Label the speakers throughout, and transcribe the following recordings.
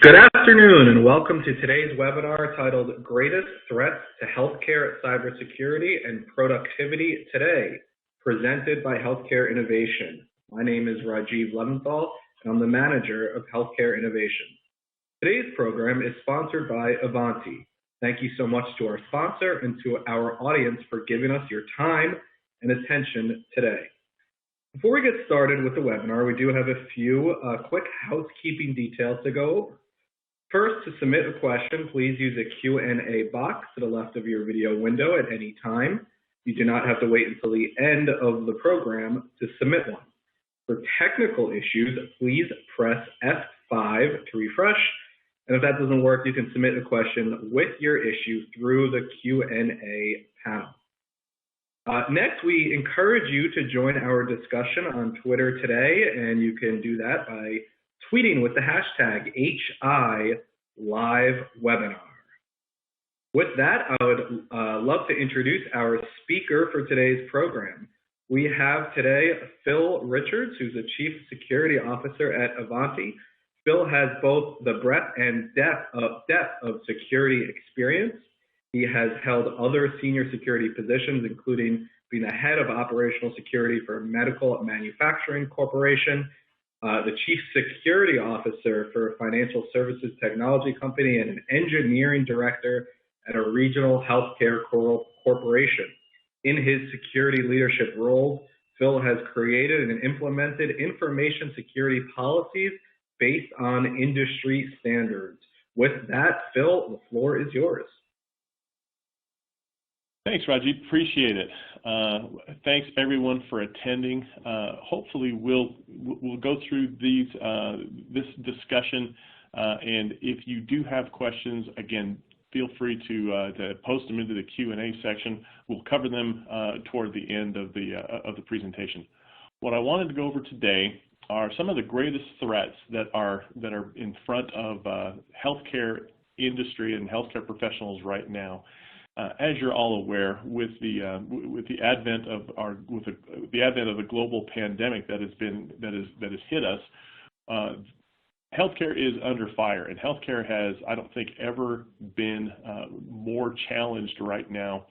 Speaker 1: Good afternoon and welcome to today's webinar titled Greatest Threats to Healthcare Cybersecurity and Productivity Today, presented by Healthcare Innovation. My name is Rajiv Leventhal and I'm the manager of Healthcare Innovation. Today's program is sponsored by Ivanti. Thank you so much to our sponsor and to our audience for giving us your time and attention today. Before we get started with the webinar, we do have a few quick housekeeping details to go over. First, to submit a question, please use a Q&A box to the left of your video window at any time. You do not have to wait until the end of the program to submit one. For technical issues, please press F5 to refresh. And if that doesn't work, you can submit a question with your issue through the Q&A panel. Next, we encourage you to join our discussion on Twitter today, and you can do that by tweeting with the hashtag HILiveWebinar. With that, I would love to introduce our speaker for today's program. We have today Phil Richards, who's the Chief Security Officer at Ivanti. Phil has both the breadth and depth of security experience. He has held other senior security positions, including being the head of operational security for Medical Manufacturing Corporation, the Chief Security Officer for a financial services technology company, and an engineering director at a regional healthcare corporation. In his security leadership role, Phil has created and implemented information security policies based on industry standards. With that, Phil, the floor is yours.
Speaker 2: Thanks, Rajiv. Appreciate it. Thanks everyone for attending. Hopefully we'll go through this discussion, and if you do have questions, again, feel free to post them into the Q&A section. We'll cover them toward the end of the presentation. What I wanted to go over today are some of the greatest threats that are in front of healthcare industry and healthcare professionals right now. As you're all aware, with the advent of the global pandemic that has hit us, healthcare is under fire, and healthcare has, I don't think, ever been more challenged right now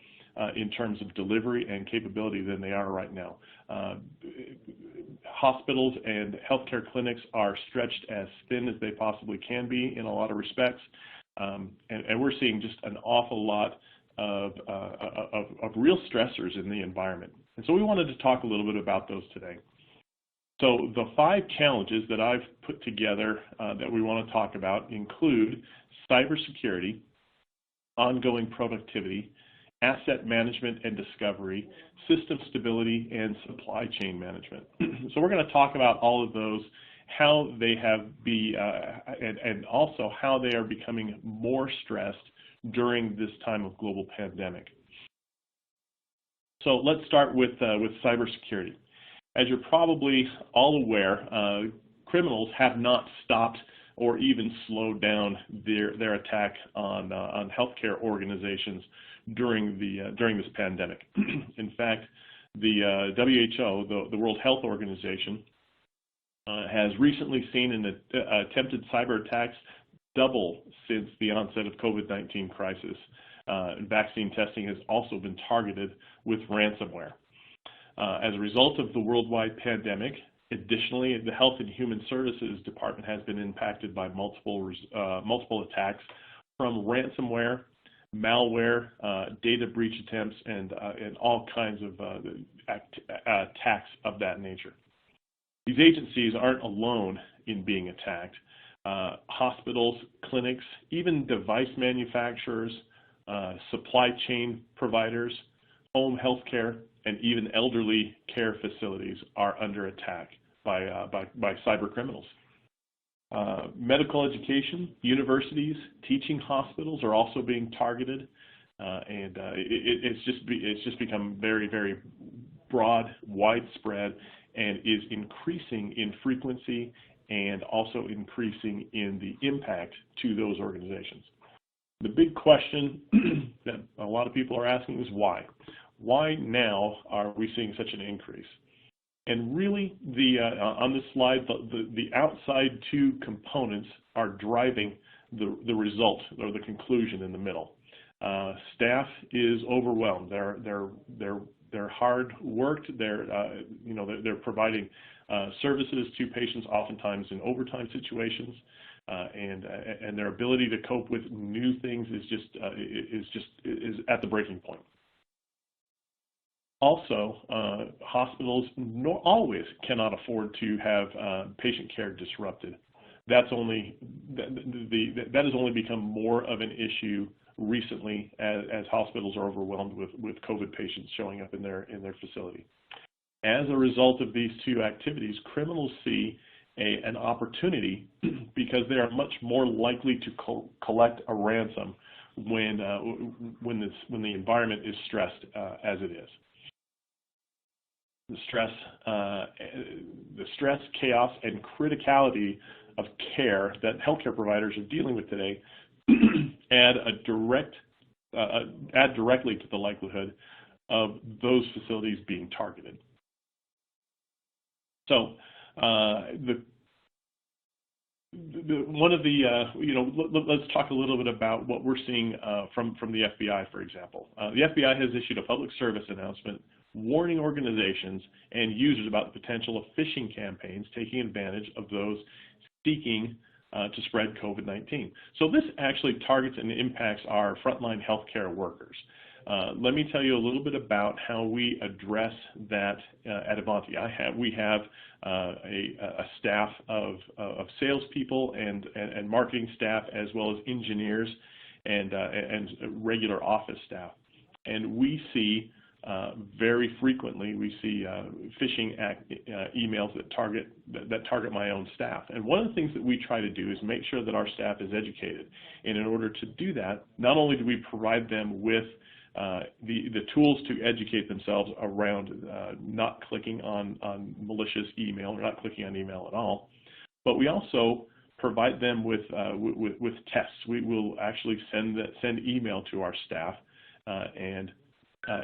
Speaker 2: in terms of delivery and capability than they are right now. Hospitals and healthcare clinics are stretched as thin as they possibly can be in a lot of respects, and we're seeing just an awful lot of real stressors in the environment. And so we wanted to talk a little bit about those today. So the 5 challenges that I've put together that we want to talk about include cybersecurity, ongoing productivity, asset management and discovery, system stability, and supply chain management. So we're going to talk about all of those, how they have and also how they are becoming more stressed during this time of global pandemic. So let's start with cybersecurity. As you're probably all aware, criminals have not stopped or even slowed down their attack on healthcare organizations during this pandemic. In fact, the WHO, the World Health Organization, has recently seen attempted cyber attacks double since the onset of COVID-19 crisis. Vaccine testing has also been targeted with ransomware. As a result of the worldwide pandemic, additionally, the Health and Human Services Department has been impacted by multiple attacks from ransomware, malware, data breach attempts, and all kinds of attacks of that nature. These agencies aren't alone in being attacked. Hospitals, clinics, even device manufacturers, supply chain providers, home health care, and even elderly care facilities are under attack by cyber criminals. Medical education, universities, teaching hospitals are also being targeted, and it's just become very, very broad, widespread, and is increasing in frequency and also increasing in the impact to those organizations. The big question that a lot of people are asking is why? Why now are we seeing such an increase? And really, on this slide, the outside two components are driving the result or the conclusion in the middle. Staff is overwhelmed. They're hard worked. They're providing services to patients, oftentimes in overtime situations, and their ability to cope with new things is at the breaking point. Also, hospitals always cannot afford to have patient care disrupted. That has only become more of an issue recently as hospitals are overwhelmed with COVID patients showing up in their facility. As a result of these two activities, criminals see an opportunity because they are much more likely to collect a ransom when the environment is stressed as it is. The stress, chaos, and criticality of care that healthcare providers are dealing with today add directly to the likelihood of those facilities being targeted. So, let's talk a little bit about what we're seeing from the FBI, for example. The FBI has issued a public service announcement warning organizations and users about the potential of phishing campaigns taking advantage of those seeking to spread COVID-19. So this actually targets and impacts our frontline healthcare workers. Let me tell you a little bit about how we address that at Ivanti. We have a staff of salespeople and marketing staff, as well as engineers and regular office staff. And we see very frequently, phishing emails that target my own staff. And one of the things that we try to do is make sure that our staff is educated. And in order to do that, not only do we provide them with the tools to educate themselves around not clicking on malicious email or not clicking on email at all, but we also provide them with tests. We will actually send email to our staff, and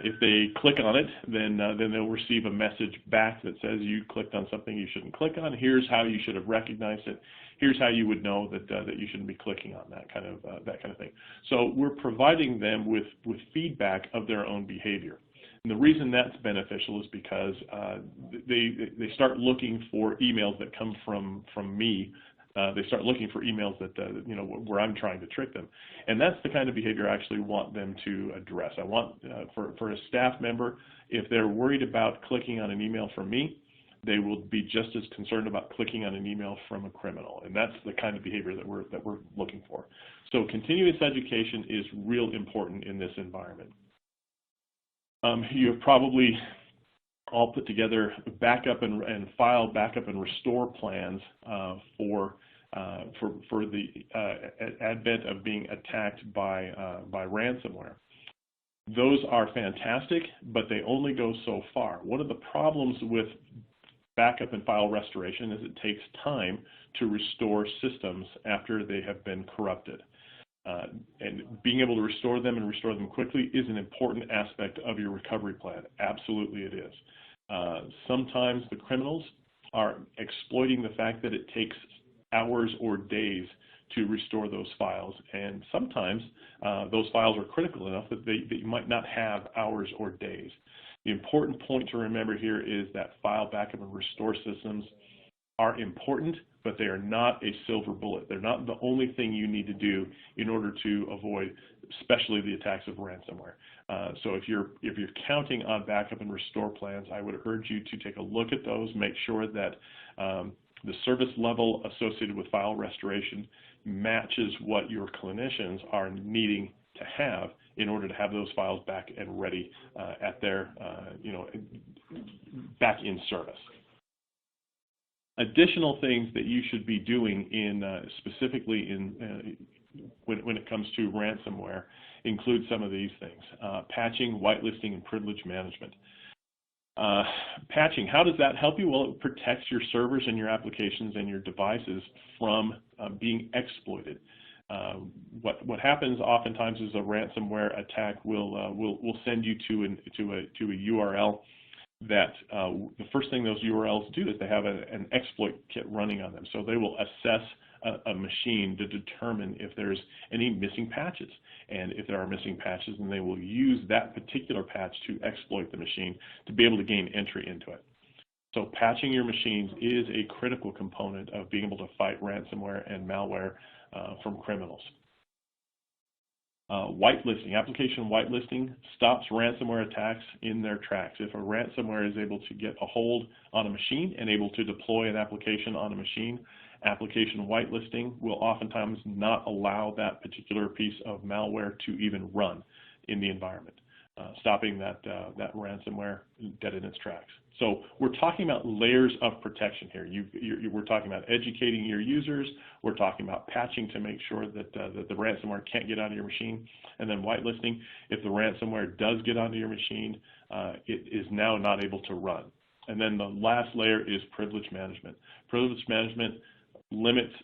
Speaker 2: if they click on it, then they'll receive a message back that says you clicked on something you shouldn't click on. Here's how you should have recognized it. Here's how you would know that you shouldn't be clicking on that kind of thing. So we're providing them with feedback of their own behavior. And the reason that's beneficial is because they start looking for emails that come from me. They start looking for emails that where I'm trying to trick them, and that's the kind of behavior I actually want them to address. I want for a staff member, if they're worried about clicking on an email from me, they will be just as concerned about clicking on an email from a criminal, and that's the kind of behavior that we're looking for. So continuous education is real important in this environment. You have probably all put together backup and file backup and restore plans for the advent of being attacked by ransomware. Those are fantastic, but they only go so far. One of the problems with backup and file restoration is it takes time to restore systems after they have been corrupted. And being able to restore them and restore them quickly is an important aspect of your recovery plan. Absolutely it is. Sometimes the criminals are exploiting the fact that it takes hours or days to restore those files, and sometimes those files are critical enough that you might not have hours or days. The important point to remember here is that file backup and restore systems are important, but they are not a silver bullet. They're not the only thing you need to do in order to avoid, especially the attacks of ransomware. So if you're counting on backup and restore plans, I would urge you to take a look at those. Make sure that the service level associated with file restoration matches what your clinicians are needing to have in order to have those files back and ready at their, back in service. Additional things that you should be doing specifically when it comes to ransomware include some of these things: patching, whitelisting, and privilege management. Patching, how does that help you? Well, it protects your servers and your applications and your devices from being exploited. What happens oftentimes is a ransomware attack will send you to a URL that the first thing those URLs do is they have an exploit kit running on them. So they will assess a machine to determine if there's any missing patches. And if there are missing patches, then they will use that particular patch to exploit the machine to be able to gain entry into it. So patching your machines is a critical component of being able to fight ransomware and malware from criminals. Whitelisting, application whitelisting stops ransomware attacks in their tracks. If a ransomware is able to get a hold on a machine and able to deploy an application on a machine, application whitelisting will oftentimes not allow that particular piece of malware to even run in the environment, stopping that ransomware dead in its tracks. So we're talking about layers of protection here. We're talking about educating your users. We're talking about patching to make sure that the ransomware can't get onto your machine, and then whitelisting. If the ransomware does get onto your machine, it is now not able to run. And then the last layer is privilege management. Privilege management limits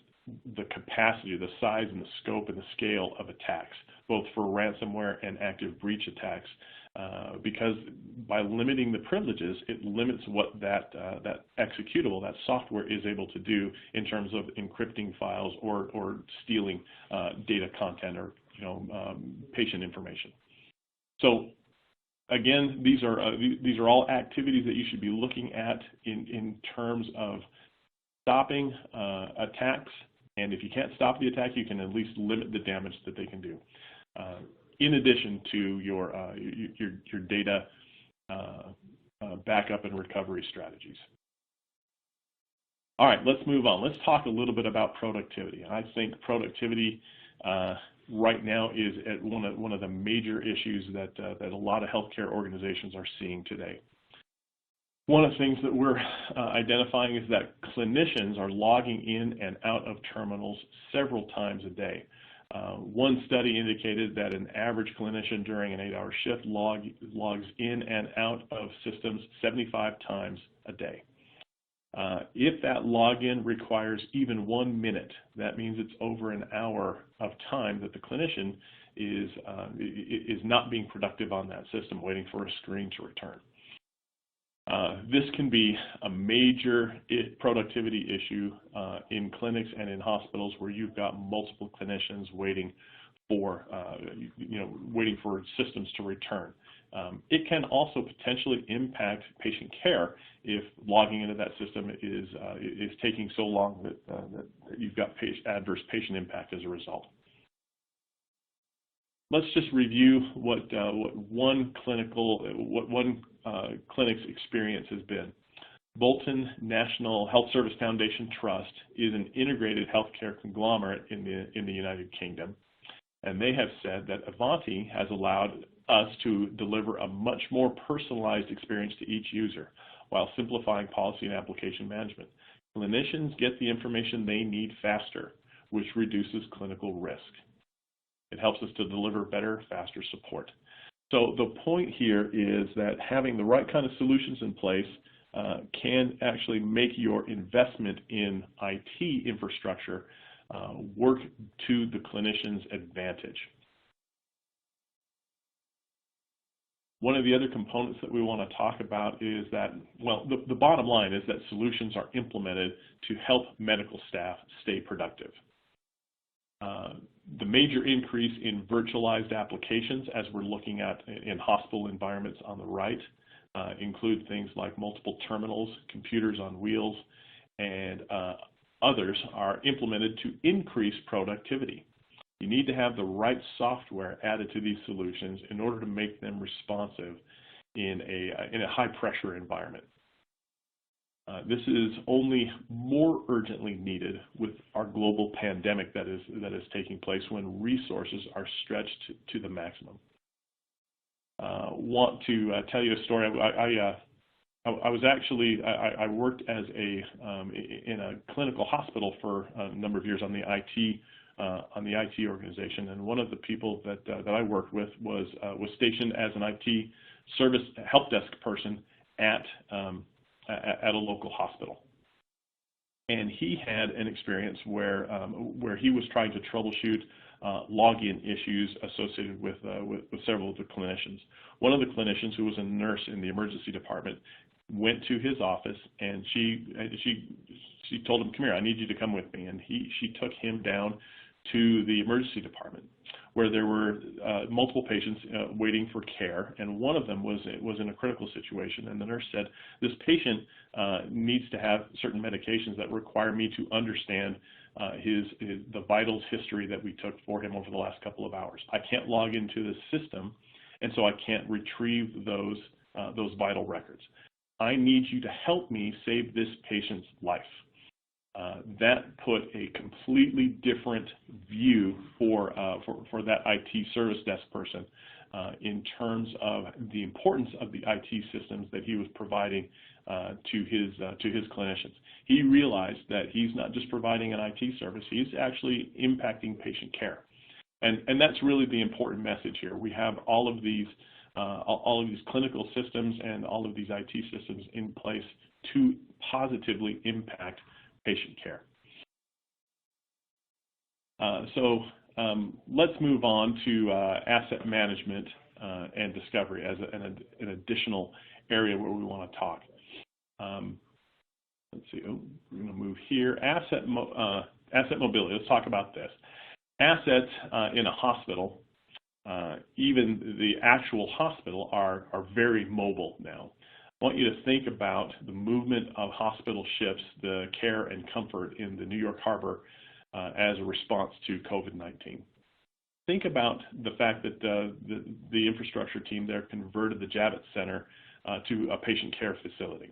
Speaker 2: the capacity, the size and the scope and the scale of attacks, both for ransomware and active breach attacks, because by limiting the privileges, it limits what that executable, that software is able to do in terms of encrypting files or stealing data content or patient information. So again, these are all activities that you should be looking at in terms of stopping attacks. And if you can't stop the attack, you can at least limit the damage that they can do, in addition to your data backup and recovery strategies. All right, let's move on. Let's talk a little bit about productivity. I think productivity right now is at one of the major issues that a lot of healthcare organizations are seeing today. One of the things that we're identifying is that clinicians are logging in and out of terminals several times a day. One study indicated that an average clinician during an 8-hour shift logs in and out of systems 75 times a day. If that login requires even 1 minute, that means it's over an hour of time that the clinician is not being productive on that system, waiting for a screen to return. This can be a major productivity issue in clinics and in hospitals where you've got multiple clinicians waiting for systems to return. It can also potentially impact patient care if logging into that system is taking so long that you've got adverse patient impact as a result. Let's just review what one clinic's experience has been. Bolton National Health Service Foundation Trust is an integrated healthcare conglomerate in the United Kingdom, and they have said that Ivanti has allowed us to deliver a much more personalized experience to each user while simplifying policy and application management. Clinicians get the information they need faster, which reduces clinical risk. It helps us to deliver better, faster support. So the point here is that having the right kind of solutions in place can actually make your investment in IT infrastructure work to the clinician's advantage. One of the other components that we want to talk about is that, well, the bottom line is that solutions are implemented to help medical staff stay productive. The major increase in virtualized applications, as we're looking at in hospital environments on the right, include things like multiple terminals, computers on wheels, and others are implemented to increase productivity. You need to have the right software added to these solutions in order to make them responsive in a high-pressure environment. This is only more urgently needed with our global pandemic that is taking place when resources are stretched to the maximum. Want to tell you a story. I worked as in a clinical hospital for a number of years on the IT organization, and one of the people that I worked with was stationed as an IT service help desk person at a local hospital, and he had an experience where he was trying to troubleshoot login issues associated with several of the clinicians. One of the clinicians, who was a nurse in the emergency department, went to his office, and she told him, "Come here, I need you to come with me." And she took him down to the emergency department, where there were multiple patients waiting for care, and one of them was in a critical situation. And the nurse said, "This patient needs to have certain medications that require me to understand the vitals history that we took for him over the last couple of hours. I can't log into the system, and so I can't retrieve those vital records. I need you to help me save this patient's life." That put a completely different view for that IT service desk person in terms of the importance of the IT systems that he was providing to his clinicians. He realized that he's not just providing an IT service; he's actually impacting patient care, and that's really the important message here. We have all of these clinical systems and all of these IT systems in place to positively impact patient care. So let's move on to asset management and discovery as an additional area where we want to talk. Let's see. Oh, we're going to move here. Asset mobility. Let's talk about this. Assets in a hospital, even the actual hospital, are very mobile now. I want you to think about the movement of hospital ships, the care and comfort in the New York Harbor as a response to COVID-19. Think about the fact that the infrastructure team there converted the Javits Center to a patient care facility.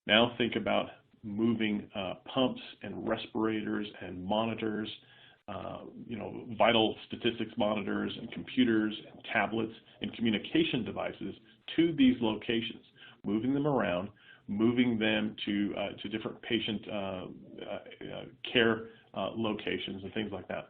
Speaker 2: Now think about moving pumps and respirators and monitors, vital statistics monitors and computers and tablets and communication devices to these locations, moving them around, moving them to different patient care locations and things like that.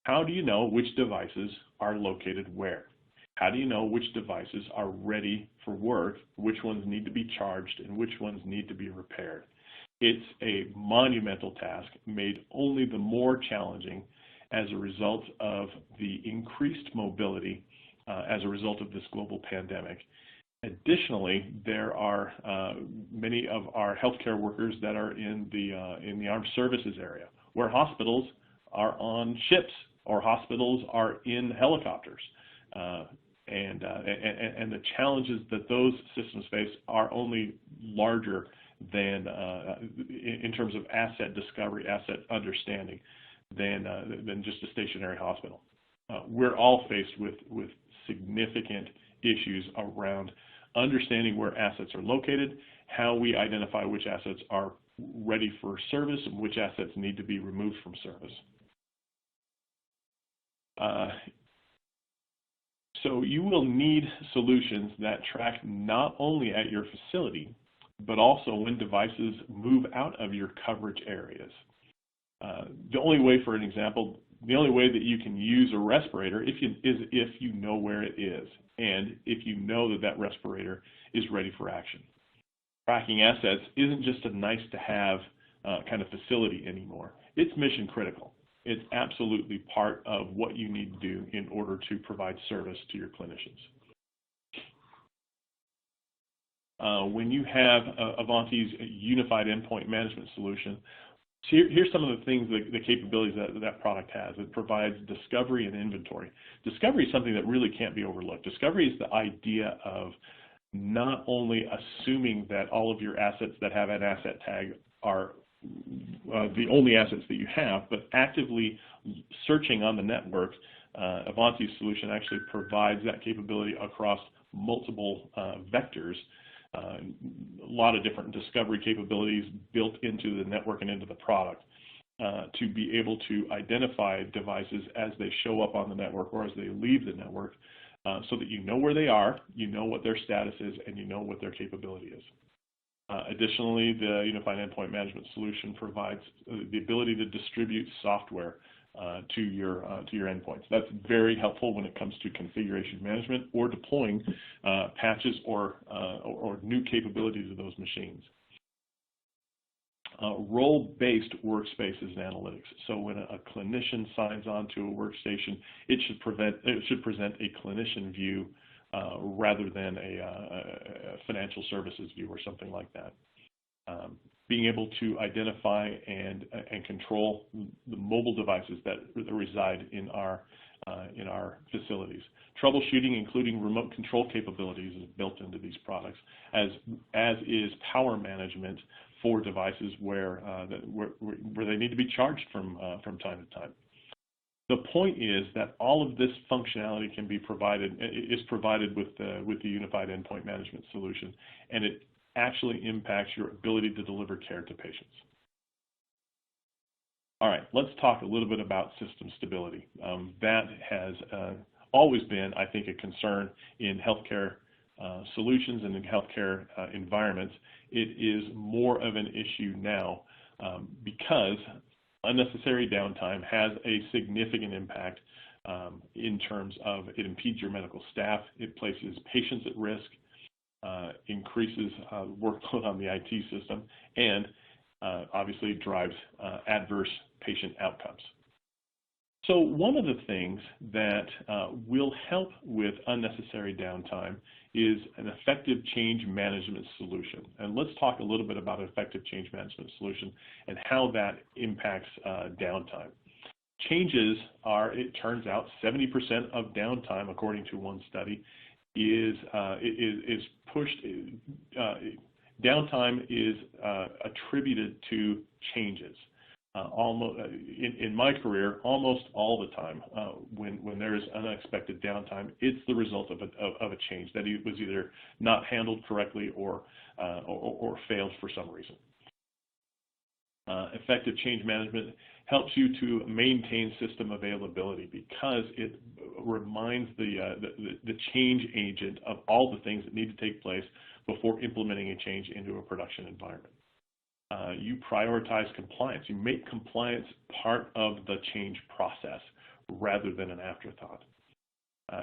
Speaker 2: How do you know which devices are located where? How do you know which devices are ready for work, which ones need to be charged, and which ones need to be repaired? It's a monumental task made only the more challenging as a result of the increased mobility as a result of this global pandemic. Additionally, there are many of our healthcare workers that are in the armed services area, where hospitals are on ships or hospitals are in helicopters, and the challenges that those systems face are only larger than in terms of asset discovery, asset understanding, than just a stationary hospital. We're all faced with significant issues around understanding where assets are located, how we identify which assets are ready for service, and which assets need to be removed from service. So you will need solutions that track not only at your facility, but also when devices move out of your coverage areas. The only way, for an example, the only way that you can use a respirator is if you know where it is, and if you know that that respirator is ready for action. Tracking assets isn't just a nice-to-have kind of facility anymore. It's mission critical. It's absolutely part of what you need to do in order to provide service to your clinicians. When you have Ivanti's unified endpoint management solution, here's some of the things, the capabilities that product has. It provides discovery and inventory. Discovery is something that really can't be overlooked. Discovery is the idea of not only assuming that all of your assets that have an asset tag are the only assets that you have, but actively searching on the network. Ivanti's solution actually provides that capability across multiple vectors. A lot of different discovery capabilities built into the network and into the product to be able to identify devices as they show up on the network or as they leave the network, so that you know where they are, you know what their status is, and you know what their capability is. Additionally, the Unified Endpoint Management Solution provides the ability to distribute software to your endpoints. That's very helpful when it comes to configuration management or deploying patches or new capabilities of those machines. Role-based workspaces and analytics. So when a clinician signs on to a workstation, it should present a clinician view rather than a financial services view or something like that. Being able to identify and control the mobile devices that reside in our facilities. Troubleshooting, including remote control capabilities, is built into these products, as is power management for devices where they need to be charged from time to time. The point is that all of this functionality can be provided with the Unified Endpoint Management solution, and it actually impacts your ability to deliver care to patients. All right, let's talk a little bit about system stability. That has always been, I think, a concern in healthcare solutions and in healthcare environments. It is more of an issue now because unnecessary downtime has a significant impact in terms of it impedes your medical staff, it places patients at risk, increases workload on the IT system, and obviously drives adverse patient outcomes. So one of the things that will help with unnecessary downtime is an effective change management solution. And let's talk a little bit about an effective change management solution and how that impacts downtime. Changes are, it turns out, 70% of downtime, according to one study, is pushed. Downtime is attributed to changes. In my career, almost all the time, when there is unexpected downtime, it's the result of a change that was either not handled correctly or failed for some reason. Effective change management helps you to maintain system availability because it reminds the change agent of all the things that need to take place before implementing a change into a production environment. You prioritize compliance. You make compliance part of the change process rather than an afterthought.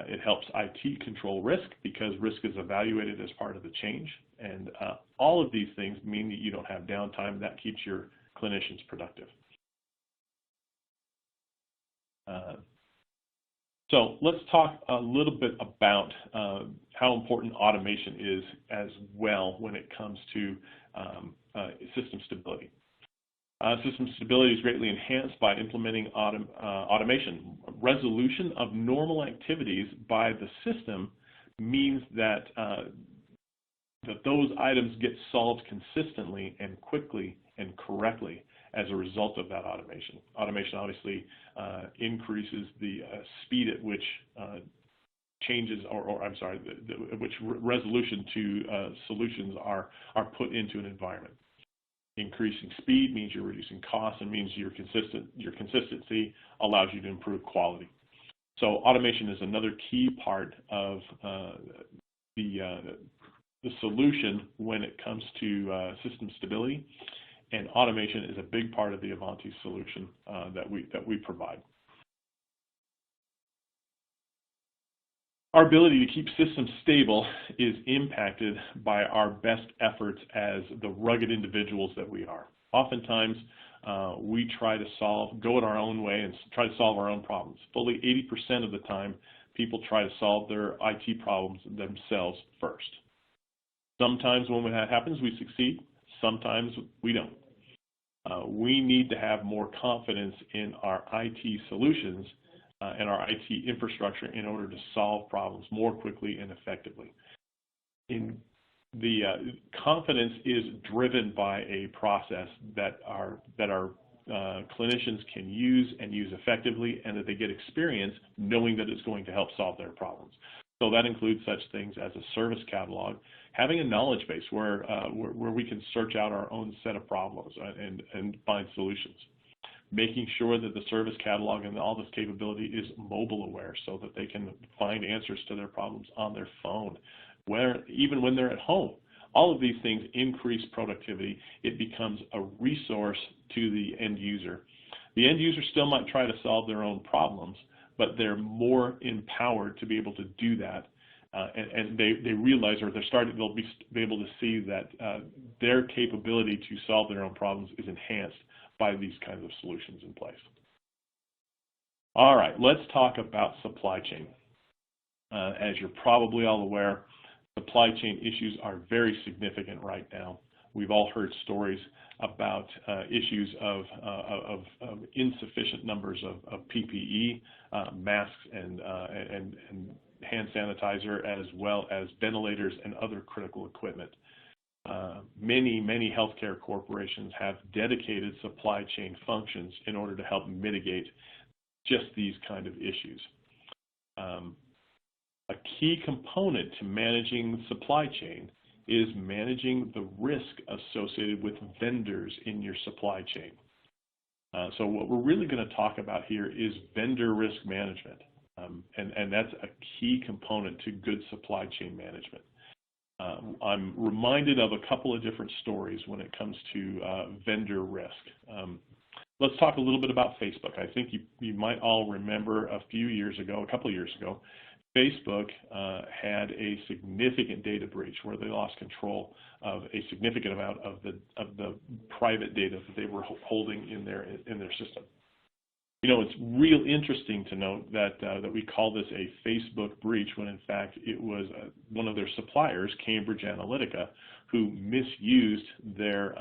Speaker 2: It helps IT control risk because risk is evaluated as part of the change. And all of these things mean that you don't have downtime. That keeps your clinicians productive. So let's talk a little bit about how important automation is as well when it comes to system stability. System stability is greatly enhanced by implementing automation. Resolution of normal activities by the system means that those items get solved consistently and quickly and correctly as a result of that automation. Automation obviously increases the speed at which changes, which resolution to solutions are put into an environment. Increasing speed means you're reducing costs and means your consistency allows you to improve quality. So automation is another key part of the solution when it comes to system stability, and automation is a big part of the Ivanti solution that we provide. Our ability to keep systems stable is impacted by our best efforts as the rugged individuals that we are. Oftentimes, we try to go it our own way and try to solve our own problems. Fully 80% of the time, people try to solve their IT problems themselves first. Sometimes when that happens, we succeed. Sometimes we don't. We need to have more confidence in our IT solutions and our IT infrastructure in order to solve problems more quickly and effectively. The confidence is driven by a process that our clinicians can use and use effectively, and that they get experience knowing that it's going to help solve their problems. So that includes such things as a service catalog, having a knowledge base where we can search out our own set of problems and find solutions. Making sure that the service catalog and all this capability is mobile aware so that they can find answers to their problems on their phone, even when they're at home. All of these things increase productivity. It becomes a resource to the end user. The end user still might try to solve their own problems, but they're more empowered to be able to do that. And they realize, or they'll be able to see that their capability to solve their own problems is enhanced by these kinds of solutions in place. All right, let's talk about supply chain. As you're probably all aware, supply chain issues are very significant right now. We've all heard stories about issues of insufficient numbers of PPE, masks, and hand sanitizer, as well as ventilators and other critical equipment. Many healthcare corporations have dedicated supply chain functions in order to help mitigate just these kind of issues. A key component to managing supply chain is managing the risk associated with vendors in your supply chain. So what we're really going to talk about here is vendor risk management, and that's a key component to good supply chain management. I'm reminded of a couple of different stories when it comes to vendor risk. Let's talk a little bit about Facebook. I think you might all remember a couple of years ago, Facebook had a significant data breach where they lost control of a significant amount of the private data that they were holding in their system. You know, it's real interesting to note that we call this a Facebook breach when in fact it was one of their suppliers, Cambridge Analytica, who misused their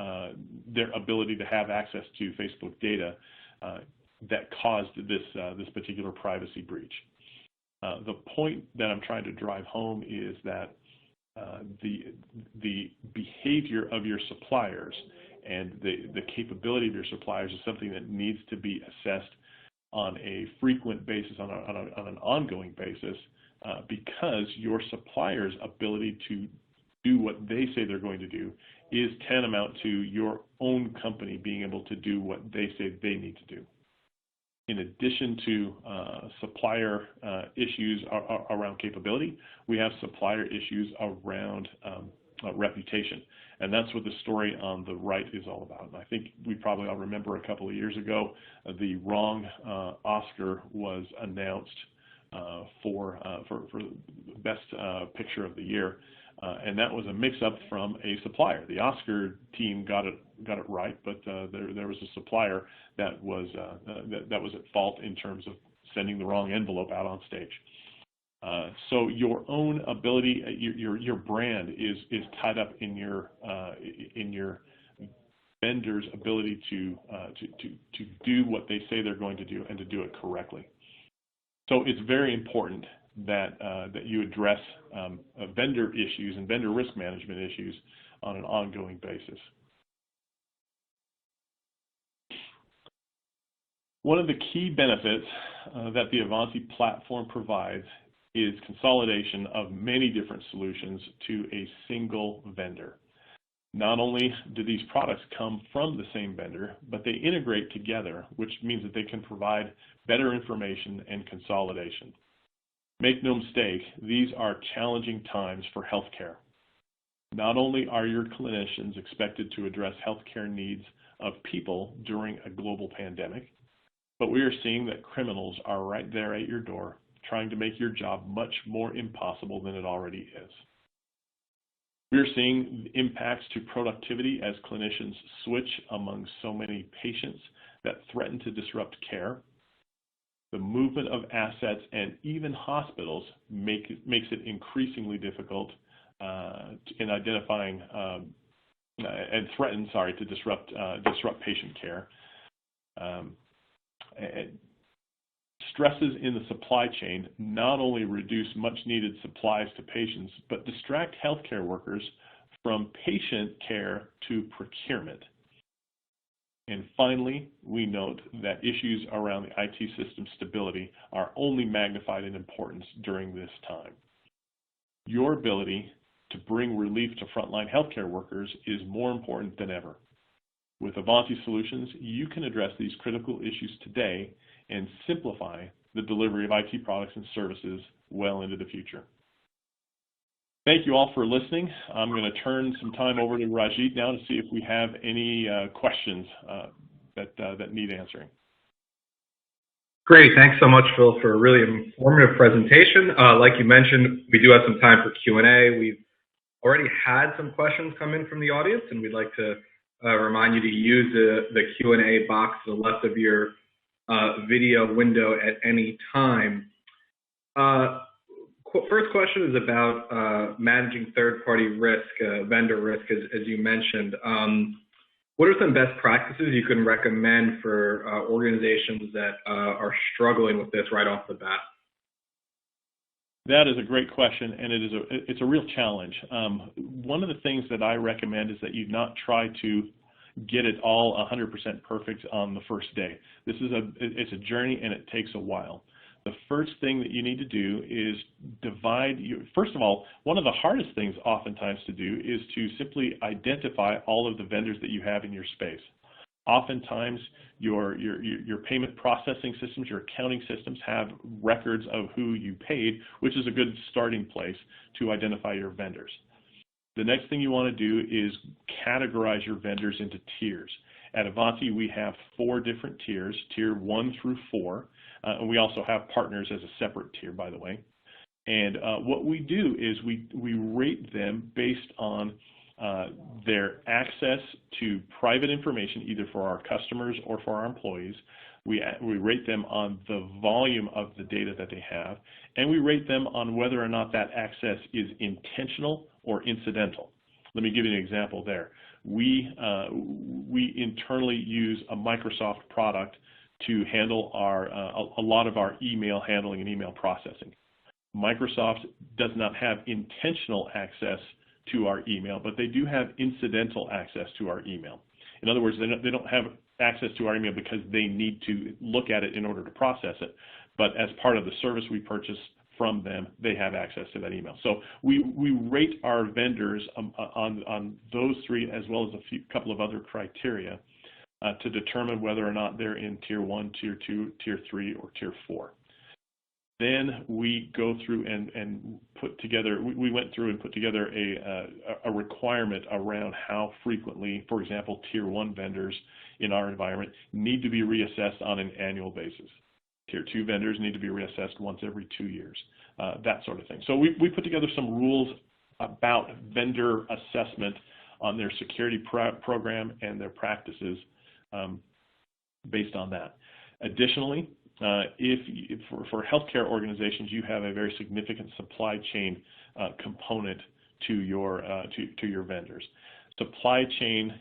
Speaker 2: ability to have access to Facebook data that caused this particular privacy breach. The point that I'm trying to drive home is that the behavior of your suppliers and the capability of your suppliers is something that needs to be assessed on a frequent basis, on an ongoing basis, because your supplier's ability to do what they say they're going to do is tantamount to your own company being able to do what they say they need to do. In addition to supplier issues around capability, we have supplier issues around reputation. And that's what the story on the right is all about. And I think we probably all remember a couple of years ago, the wrong Oscar was announced for Best Picture of the Year. And that was a mix-up from a supplier. The Oscar team got it right, but there was a supplier that was at fault in terms of sending the wrong envelope out on stage. So your own ability, your brand is tied up in your vendor's ability to do what they say they're going to do and to do it correctly. So it's very important that you address vendor issues and vendor risk management issues on an ongoing basis. One of the key benefits that the Ivanti platform provides is consolidation of many different solutions to a single vendor. Not only do these products come from the same vendor, but they integrate together, which means that they can provide better information and consolidation. Make no mistake, these are challenging times for healthcare. Not only are your clinicians expected to address healthcare needs of people during a global pandemic, but we are seeing that criminals are right there at your door, trying to make your job much more impossible than it already is. We're seeing impacts to productivity as clinicians switch among so many patients that threaten to disrupt care. The movement of assets and even hospitals makes it increasingly difficult in identifying and threatens, to disrupt patient care. Stresses in the supply chain not only reduce much-needed supplies to patients, but distract healthcare workers from patient care to procurement. And finally, we note that issues around the IT system stability are only magnified in importance during this time. Your ability to bring relief to frontline healthcare workers is more important than ever. With Ivanti Solutions, you can address these critical issues today and simplify the delivery of IT products and services well into the future. Thank you all for listening. I'm going to turn some time over to Rajit now to see if we have any questions that need answering.
Speaker 1: Great. Thanks so much, Phil, for a really informative presentation. Like you mentioned, we do have some time for Q&A. We've already had some questions come in from the audience, and we'd like to remind you to use the Q&A box to the left of your video window at any time. First question is about managing third-party risk, vendor risk, as you mentioned. What are some best practices you can recommend for organizations that are struggling with this right off the bat?
Speaker 2: That is a great question, and it's a real challenge. One of the things that I recommend is that you not try to get it all 100% perfect on the first day. It's a journey, and it takes a while. The first thing that you need to do is first of all, one of the hardest things oftentimes to do is to simply identify all of the vendors that you have in your space. Oftentimes, your payment processing systems, your accounting systems have records of who you paid, which is a good starting place to identify your vendors. The next thing you want to do is categorize your vendors into tiers. At Ivanti, we have 4 different tiers, tier 1 through 4, and we also have partners as a separate tier, by the way. And what we do is we rate them based on their access to private information, either for our customers or for our employees. We rate them on the volume of the data that they have, and we rate them on whether or not that access is intentional or incidental. Let me give you an example there. We internally use a Microsoft product to handle a lot of our email handling and email processing. Microsoft does not have intentional access to our email, but they do have incidental access to our email. In other words, they don't have access to our email because they need to look at it in order to process it, but as part of the service we purchase from them, they have access to that email. So we rate our vendors on those 3 as well as a couple of other criteria to determine whether or not they're in tier 1, tier 2, tier 3, or tier 4. Then we go through and put together, we went through and put together a requirement around how frequently, for example, tier 1 vendors in our environment need to be reassessed on an annual basis. Tier 2 vendors need to be reassessed once every 2 years, that sort of thing. So we put together some rules about vendor assessment on their security program and their practices based on that. Additionally, for healthcare organizations, you have a very significant supply chain component to your vendors. Supply chain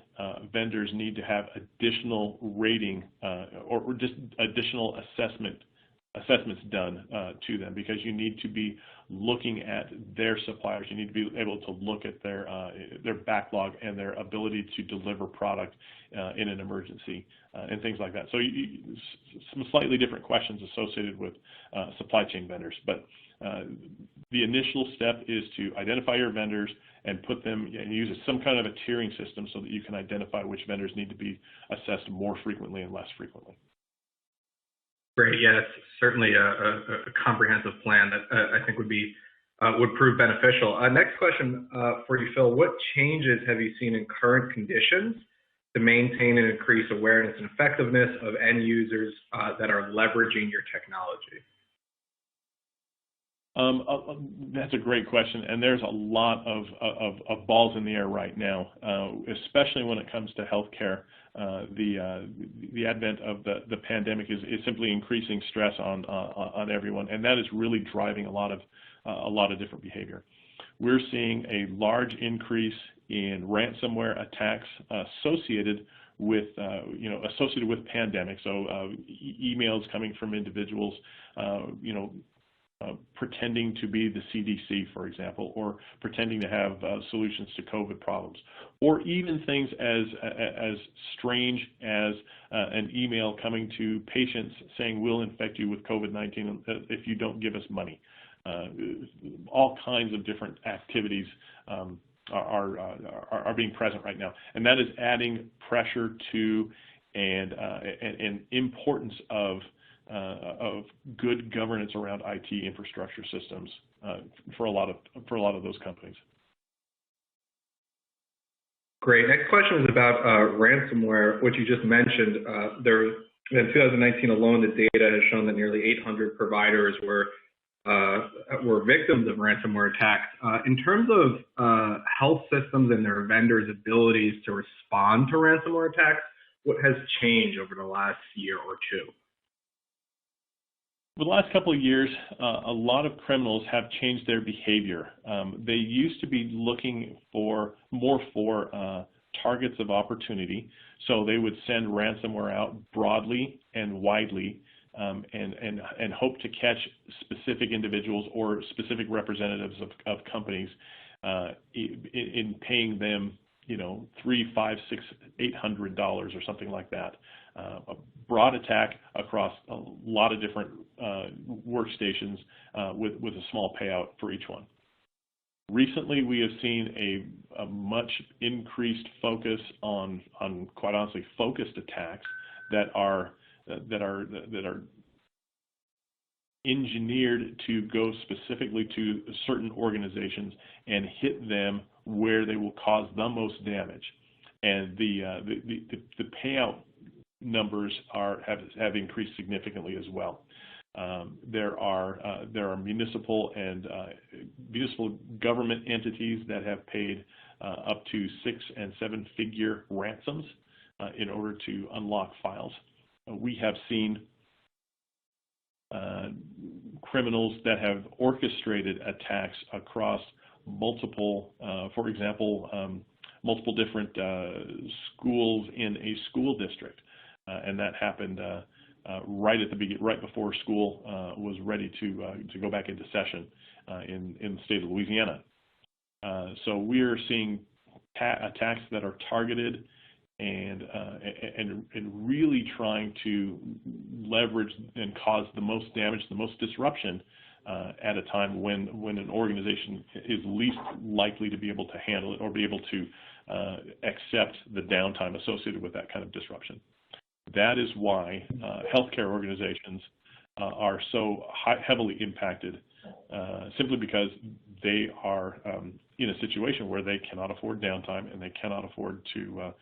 Speaker 2: vendors need to have additional rating or just additional assessments done to them, because you need to be looking at their suppliers. You need to be able to look at their backlog and their ability to deliver product in an emergency and things like that. So some slightly different questions associated with supply chain vendors, but the initial step is to identify your vendors and put them and use some kind of a tiering system so that you can identify which vendors need to be assessed more frequently and less frequently.
Speaker 1: Great. Yeah, that's certainly a comprehensive plan that I think would prove beneficial. Next question for you, Phil. What changes have you seen in current conditions to maintain and increase awareness and effectiveness of end users that are leveraging your technology?
Speaker 2: That's a great question, and there's a lot of balls in the air right now, especially when it comes to healthcare. The advent of the pandemic is simply increasing stress on everyone, and that is really driving a lot of different behavior. We're seeing a large increase in ransomware attacks associated with pandemic. So emails coming from individuals, pretending to be the CDC, for example, or pretending to have solutions to COVID problems, or even things as strange as an email coming to patients saying we'll infect you with COVID-19 if you don't give us money. All kinds of different activities are being present right now, and that is adding pressure to and importance of good governance around IT infrastructure systems for a lot of those companies.
Speaker 1: Great. Next question is about ransomware, which you just mentioned. In 2019 alone, the data has shown that nearly 800 providers were victims of ransomware attacks. In terms of health systems and their vendors' abilities to respond to ransomware attacks, what has changed over the last year or two?
Speaker 2: Over the last couple of years, a lot of criminals have changed their behavior. They used to be looking for targets of opportunity, so they would send ransomware out broadly and widely, and hope to catch specific individuals or specific representatives of companies in paying them, $300, $500, $600, $800 or something like that. A broad attack across a lot of different workstations with a small payout for each one. Recently, we have seen a much increased focus on quite honestly, focused attacks that are engineered to go specifically to certain organizations and hit them where they will cause the most damage. And the payout numbers have increased significantly as well. There are municipal and municipal government entities that have paid up to 6- and 7-figure ransoms in order to unlock files. We have seen criminals that have orchestrated attacks across multiple, for example, multiple different schools in a school district, and that happened right before school was ready to go back into session in the state of Louisiana. So we are seeing attacks that are targeted and really trying to leverage and cause the most damage, the most disruption at a time when an organization is least likely to be able to handle it or be able to accept the downtime associated with that kind of disruption. That is why healthcare organizations are so heavily impacted, simply because they are in a situation where they cannot afford downtime and they cannot afford to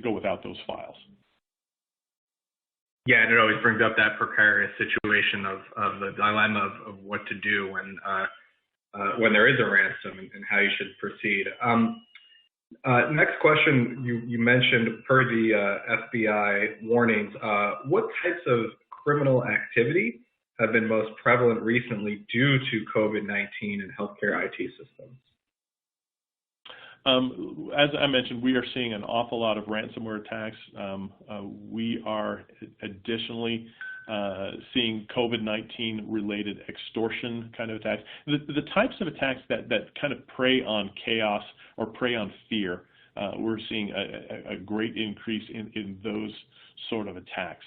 Speaker 2: go without those files.
Speaker 1: Yeah, and it always brings up that precarious situation of the dilemma of what to do when there is a ransom and how you should proceed. Next question, you mentioned per the FBI warnings, what types of criminal activity have been most prevalent recently due to COVID-19 and healthcare IT systems?
Speaker 2: As I mentioned, we are seeing an awful lot of ransomware attacks. We are additionally seeing COVID-19 related extortion kind of attacks. The types of attacks that kind of prey on chaos or prey on fear, we're seeing a great increase in those sort of attacks.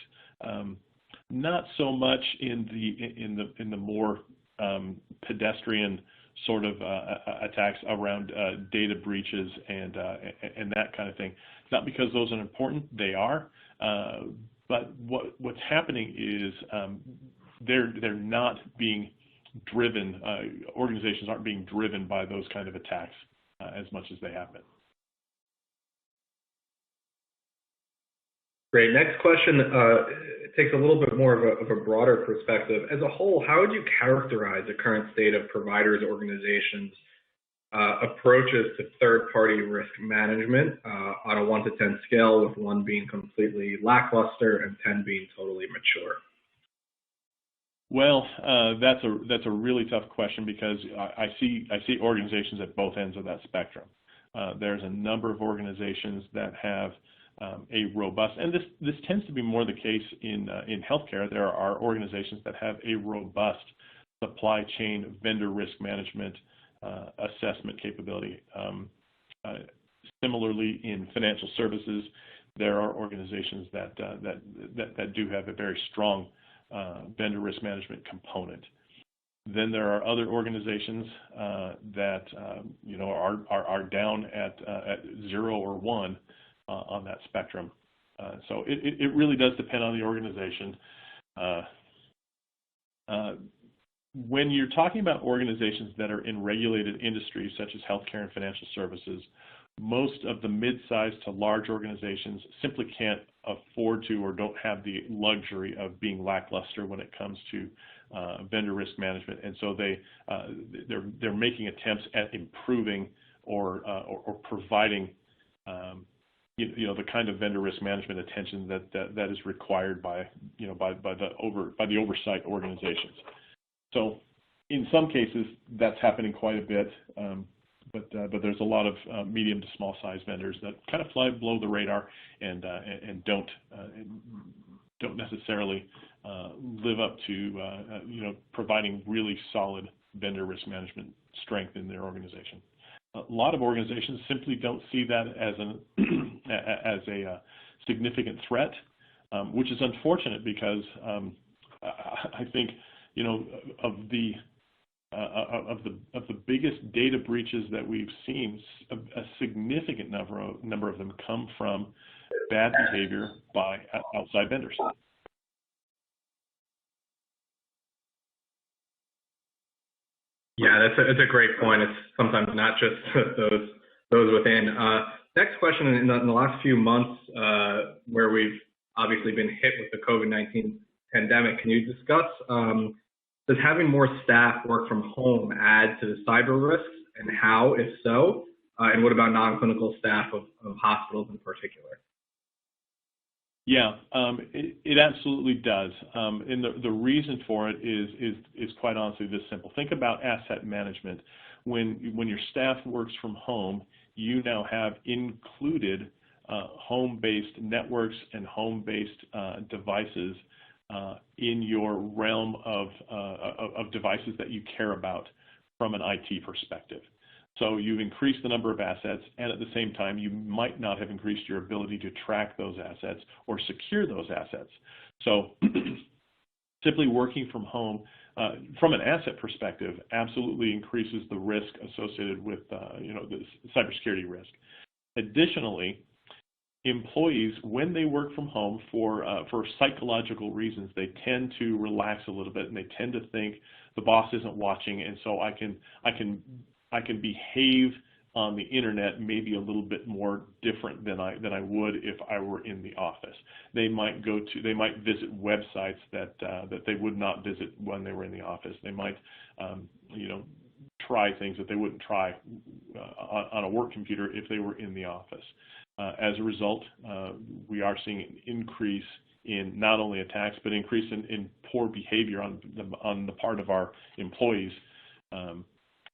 Speaker 2: Not so much in the more pedestrian sort of attacks around data breaches and that kind of thing. It's not because those are important; they are. But what's happening is they're not being driven. Organizations aren't being driven by those kind of attacks as much as they have been.
Speaker 1: Great. Next question takes a little bit more of a broader perspective. As a whole, how would you characterize the current state of providers, organizations' approaches to third-party risk management on a 1 to 10 scale, with 1 being completely lackluster and 10 being totally mature?
Speaker 2: Well, that's a really tough question because I see organizations at both ends of that spectrum. There's a number of organizations that have a robust, and this tends to be more the case in healthcare. There are organizations that have a robust supply chain vendor risk management assessment capability. Similarly, in financial services, there are organizations that do have a very strong vendor risk management component. Then there are other organizations that are down at 0 or 1 on that spectrum. So it really does depend on the organization. When you're talking about organizations that are in regulated industries such as healthcare and financial services, most of the mid-sized to large organizations simply can't afford to or don't have the luxury of being lackluster when it comes to vendor risk management, and so they're making attempts at improving or providing the kind of vendor risk management attention that is required by the oversight organizations. So in some cases that's happening quite a bit, but there's a lot of medium to small size vendors that kind of fly below the radar and don't necessarily live up to providing really solid vendor risk management strength in their organization. A lot of organizations simply don't see that as a significant threat, which is unfortunate because I think of the biggest data breaches that we've seen, a significant number of them come from bad behavior by outside vendors.
Speaker 1: Yeah, that's a great point. It's sometimes not just those within. Next question: in the last few months, where we've obviously been hit with the COVID-19 pandemic, can you discuss does having more staff work from home add to the cyber risks, and how, if so? And what about non-clinical staff of hospitals in particular?
Speaker 2: Yeah, it absolutely does, and the reason for it is quite honestly this simple. Think about asset management. When your staff works from home, you now have included home-based networks and home-based devices in your realm of devices that you care about from an IT perspective. So you've increased the number of assets, and at the same time, you might not have increased your ability to track those assets or secure those assets. So simply working from home, from an asset perspective, absolutely increases the risk associated with the cybersecurity risk. Additionally, employees, when they work from home for psychological reasons, they tend to relax a little bit, and they tend to think the boss isn't watching, and so I can behave on the internet maybe a little bit more different than I would if I were in the office. They might visit websites that they would not visit when they were in the office. They might try things that they wouldn't try on a work computer if they were in the office. As a result, we are seeing an increase in not only attacks, but increase in poor behavior on the part of our employees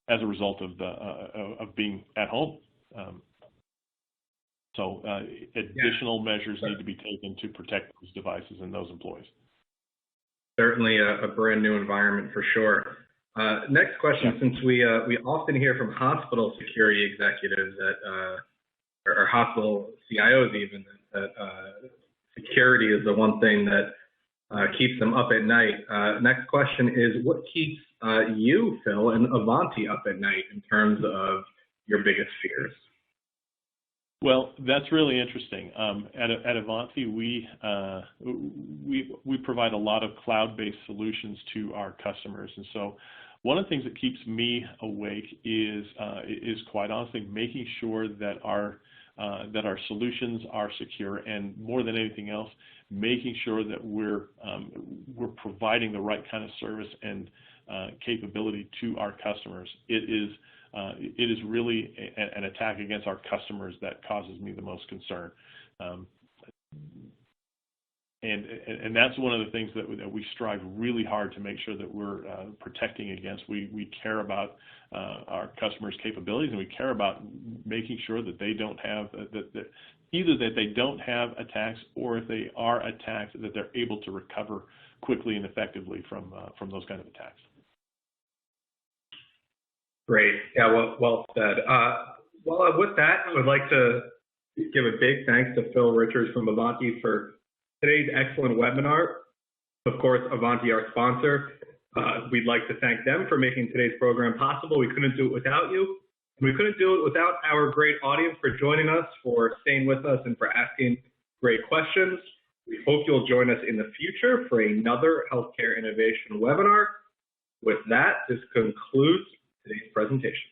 Speaker 2: as a result of being at home. So additional measures need to be taken to protect those devices and those employees.
Speaker 1: Certainly a brand new environment for sure. Next question, since we often hear from hospital security executives or hospital CIOs even, that security is the one thing that keeps them up at night. Next question is, what keeps you, Phil, and Ivanti up at night in terms of your biggest fears?
Speaker 2: Well, that's really interesting. At Ivanti, we provide a lot of cloud-based solutions to our customers, and so one of the things that keeps me awake is quite honestly making sure that our solutions are secure, and more than anything else, making sure that we're providing the right kind of service and capability to our customers. It is really an attack against our customers that causes me the most concern. And that's one of the things that we strive really hard to make sure that we're protecting against. We care about our customers' capabilities, and we care about making sure that they don't have either that they don't have attacks, or if they are attacked, that they're able to recover quickly and effectively from those kind of attacks.
Speaker 1: Great. Yeah, well said. Well, with that, I would like to give a big thanks to Phil Richards from Ivanti for today's excellent webinar. Of course, Ivanti, our sponsor, we'd like to thank them for making today's program possible. We couldn't do it without you. We couldn't do it without our great audience for joining us, for staying with us, and for asking great questions. We hope you'll join us in the future for another healthcare innovation webinar. With that, this concludes today's presentation.